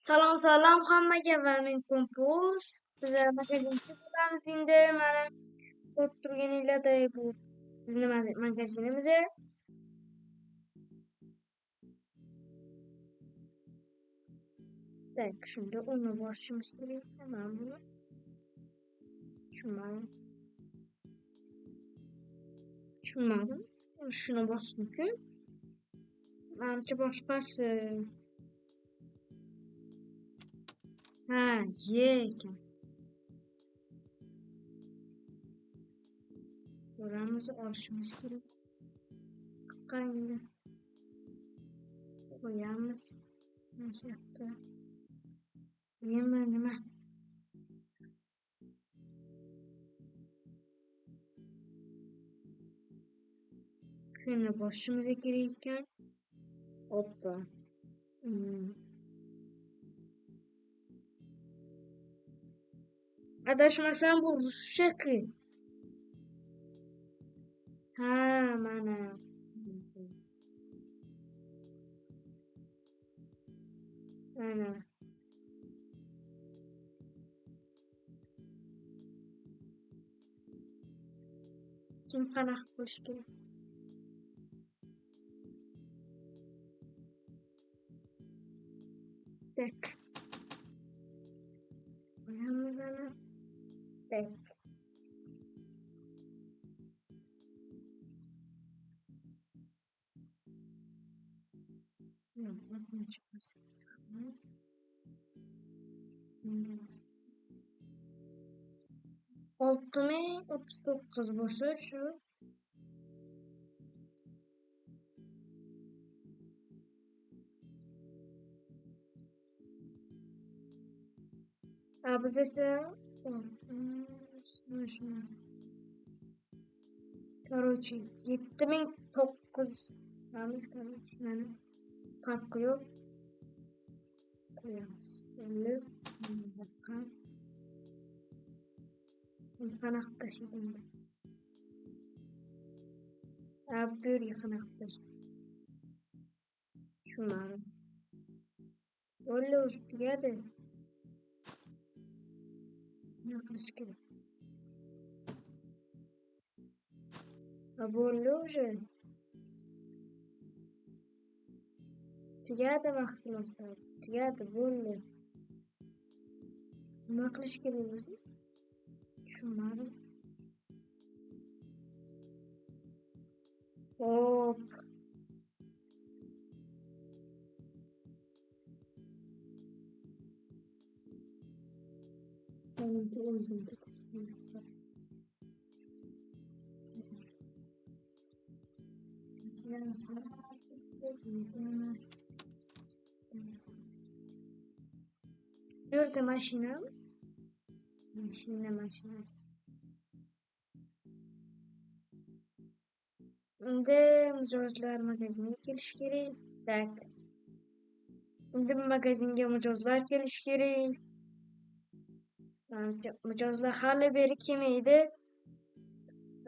Salom salom hammaga va men Kompuz. Bizlar magazinchi bo'lamiz endi. Mana ko'rib turganinglarday bu bizni magazinimiz. Tak, shunda uni bosishimiz kerak ekan. Mana buni tushunmadim. Shuni bosdim-ku. Manimcha boshqasi. Ha, ekan. Bo'lamiz olishimiz kerak. Qani qo'yamiz. Mana yoqda. Nima? Shuni bosishimiz kerak ekan. Hoppa. Adashmasam bu ruscha-ku. Ha, mana. Mana. Kim qanaqa qilish kerak? Tak. Qo'yamiz ana. Tak. Bosma chiqmasa. 6039 bo'lsa shu. Biz esa Короче, 7009 Ramiz короче, mana farqi yo'q. Qo'yamiz. Endi qanaqa tashlayman? Bu yerga qanaqa tashlayman? Tushunmadim. Bo'ldi, o'zi tugadi. Nima qilish kerak? Bo'ldi уже. Tugadi mahsulotlar. Tugadi, bo'ldi. Nima qilish kerak o'zi? Tushunmadim. Hop. Menimcha o'zidan ketadi. Bu yerda mashina. Endi mijozlar magaziniga kelish kerak. Tak. Endi magazinga mijozlar kelish kerak. Mijozlar hali beri kelmaydi.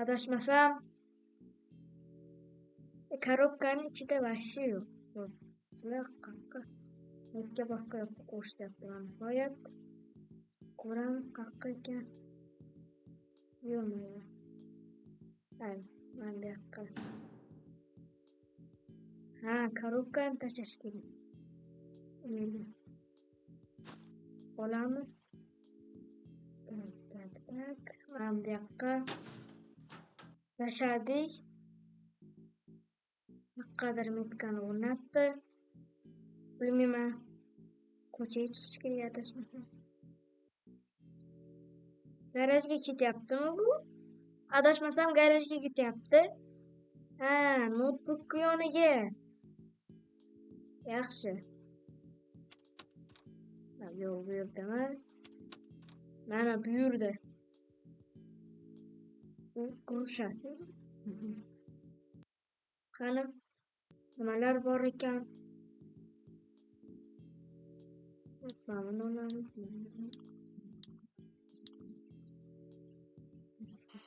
Adashmasam korobkaning ichida vashi yo'q. Sizlar qanaqa? Netga boshqa yoqqa qo'shyapti. Nihoyat ko'ramiz qayerqa ekan. Yo'qmi? Mana bu yoqqa. Ha, korobkani tashlash kerak. Olamiz. Tak. Mana bu yoqqa tashladik. Naqadar metkani o'rnatdi. Bilmayman. Ko'chaga chiqish kerak adashmasam. Garajga ketyaptimi bu? Adashmasam garajga ketyapti. Ha, notebook yoniga. Yaxshi. Yo'q, bu yerda emas. Mana bu yerda. Grusha. Qani nimalar bor ekan? Mana olamiz.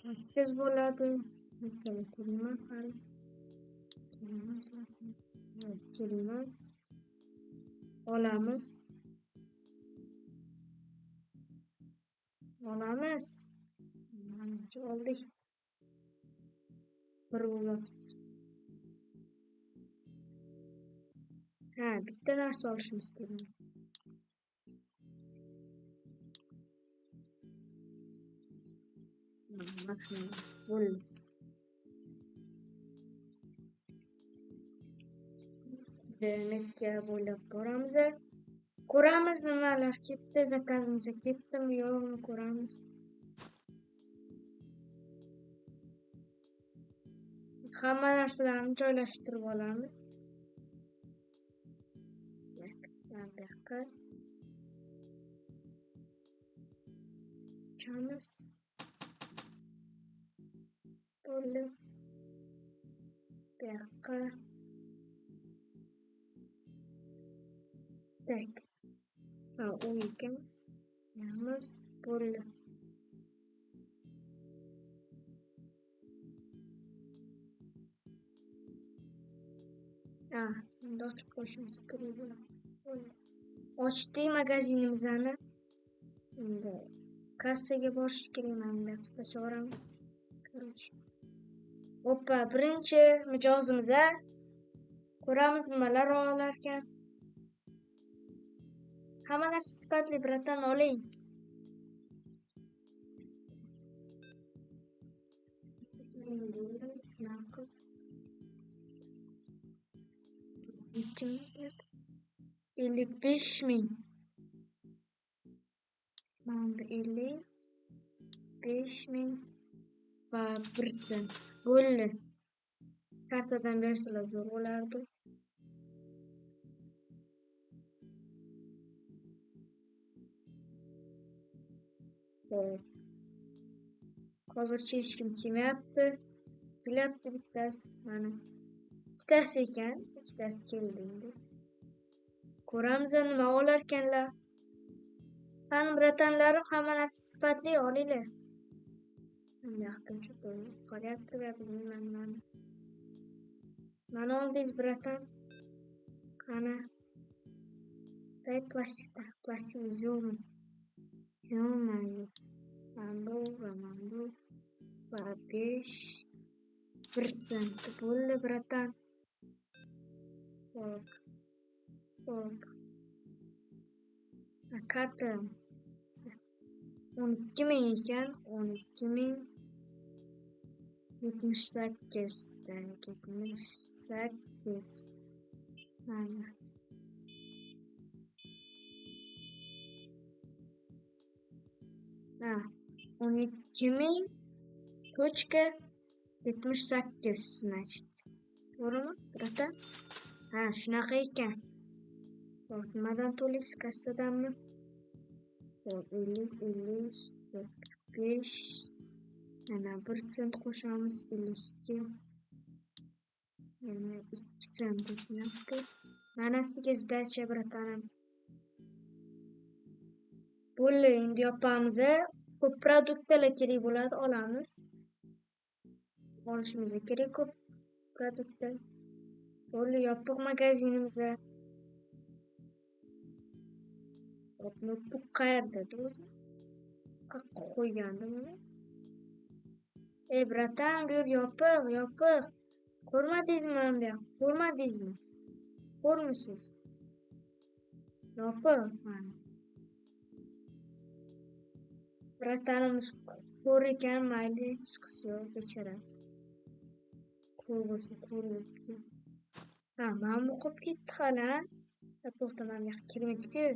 8 bo'ladi. Kerak hali. Kerak. Olamiz. Olamiz. Manimcha oldik. Bir bo'lib. Ha, bitta narsa olishimiz kerak. Mashina bo'ldi. Demakka bo'ylab boramiz. Ko'ramiz nimalar ketdi, zakazimiz ketdimi yo'qmi ko'ramiz. Hamma narsalarni joylashtirib olamiz. Bu yoqqa chamiz. Bo'ldi. Bu yoqqa tak. Ha, u ekan. Yamiz bo'ldi. Ha, endi ochib qo'yishimiz kerak bo'ladi. Ochdik magazinimizni. Endi kassaga borish kerak, mana bu yoqqa tashlavoramiz. Короче. Hoppa, birinchi mijozimiz ko'ramiz nimalar olar ekan. Hamma narsa sifatli, bratan, oling. Shunaqa. 55.000. Mana bu 55.000 va 1%. Bo'ldi. Kartadan bersalar zo'r bo'lardi. Hozircha hech kim kelmayapti. Kelyapti bittasi. Mana. Ikkitasi ekan. Ikkitasi keldi endi. Ko'ramiz nima olar ekanlar. Qani bratanlarim, hamma narsa sifatli olinglar. Bu yoqdan qolyapti va bilmayman mana. Mana oldingiz bratan. Qani. Plastikda. Plastik yo'qmi? Yo'qmi? Mana bu va 5% bo'ldi bratan. Hop. Karta 12.000 ekan. 12.078. Mana. Ha, 12.000.78 значит. To'g'rimi, bratan? Ha, shunaqa ekan. Nimadan to'laysiz, kassadanmi? 50, 45. Yana 1% qo'shamiz, 52. Yana 2% o'tmayapti. Mana sizga sdacha, bratanim. Bo'ldi, endi yopamiz. Ko'p produktlar kerak bo'ladi, olamiz. Olishimiz kerak ko'p produktlar. Bo'ldi, yopiq magazinimiz. Notebook qayerda o'zi? Qayerga qo'ygandim uni? Ey bratan, bu yopiq. Ko'rmadingizmi bu yoq? Ko'rmadingizmi? Ko'rmisiz? Yopiq mana. Bratanimiz ko'r ekan, mayli, hech qisi yo'q, bechara. Ko'r bo'lsa ko'ribdi. Ha, mana bu qolib ketdi hali. To'xta, mana bu yoqqa kirmaydi-ku.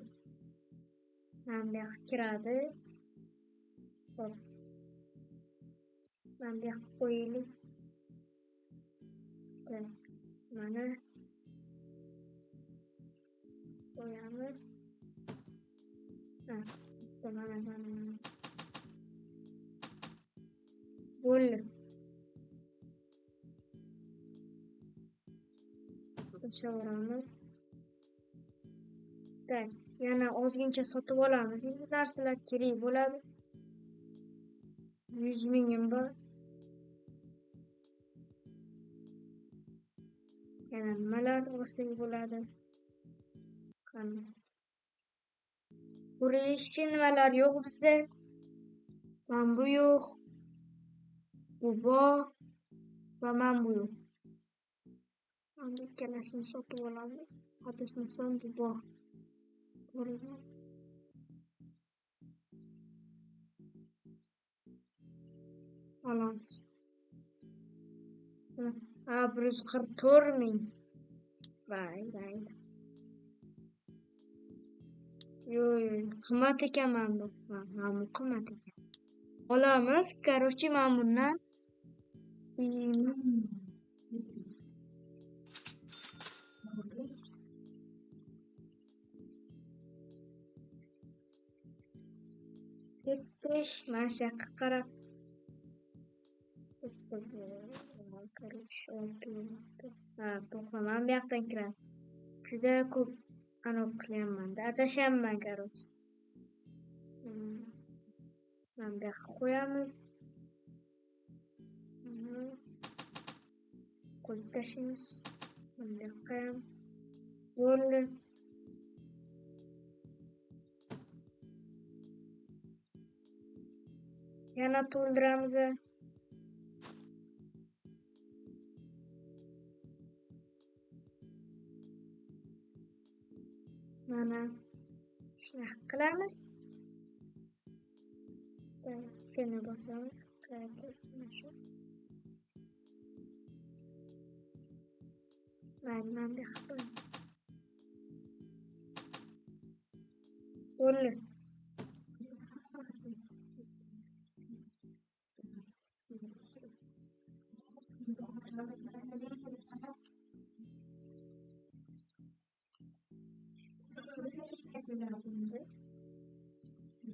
Mana bu yoqqa kiradi. Hop. Mana bu yoqqa qo'yaylik. Mana qo'yamiz. Ha, mana. Bo'ldi. Tashlavoramiz. Tak, yana ozgincha sotib olamiz. Endi narsalar kerak bo'ladi. 100.000 bor. Yana nimalar olsak bo'ladi? Qani. Ko'rishchi nimalar yo'q bizda. Man bu yo'q. Bu bor va man bu yo'q. Endi ikkalasini sotib olamiz. Adashmasam bu bor. To'g'rimi? Olamiz. 144.000. Vay. Yo'q, qimmat ekan mana bu. Mana bu qimmat ekan. Olamiz. Короче, mana bundan ketdik. Mana shu yoqqa qarab. Короче, 6. To'xtaman bu yoqdan kiradi. Juda ko'p anav qilyapman-da. Adashyapman, короче. Mana bu yoqqa qo'yamiz. Qo'yib tashlaymiz. Mana bu yoqqa ham. Bo'ldi. Yana to'ldiramiz. Mana shunaqa qilamiz. Seni bosamiz. Mana shu. Mana bu yoqqa qo'yamiz. Bo'ldi.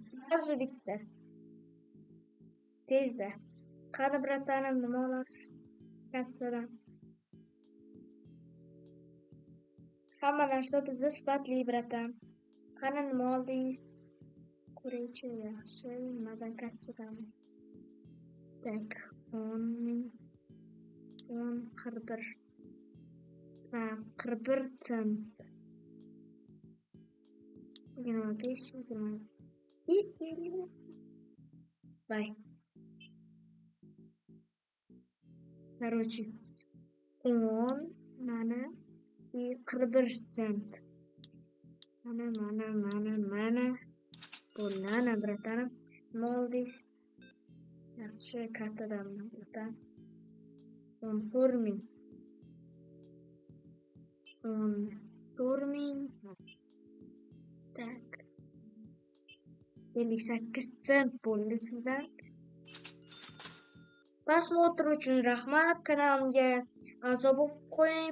Sразу bitta. Tezda. Qani bratanim, nima olasiz? Kassadan. Hamma narsa bizda sifatli, bratan. Qani nima oldingiz? Ko'raychi, yaxshi. Nimadan kassadan? Tak, 10.000. 41. 41 sent. 25. Vay. Короче, 10 mana 41 sent. Mana. Bo'ldi, bratanim. Nima oldingiz? Yaxshi, kartadan bratan. 14.000. 14.000. Tak. 58 sent bo'ldi sizdan. Prosmotr uchun rahmat. Kanalimga a'zo bo'lib qo'ying.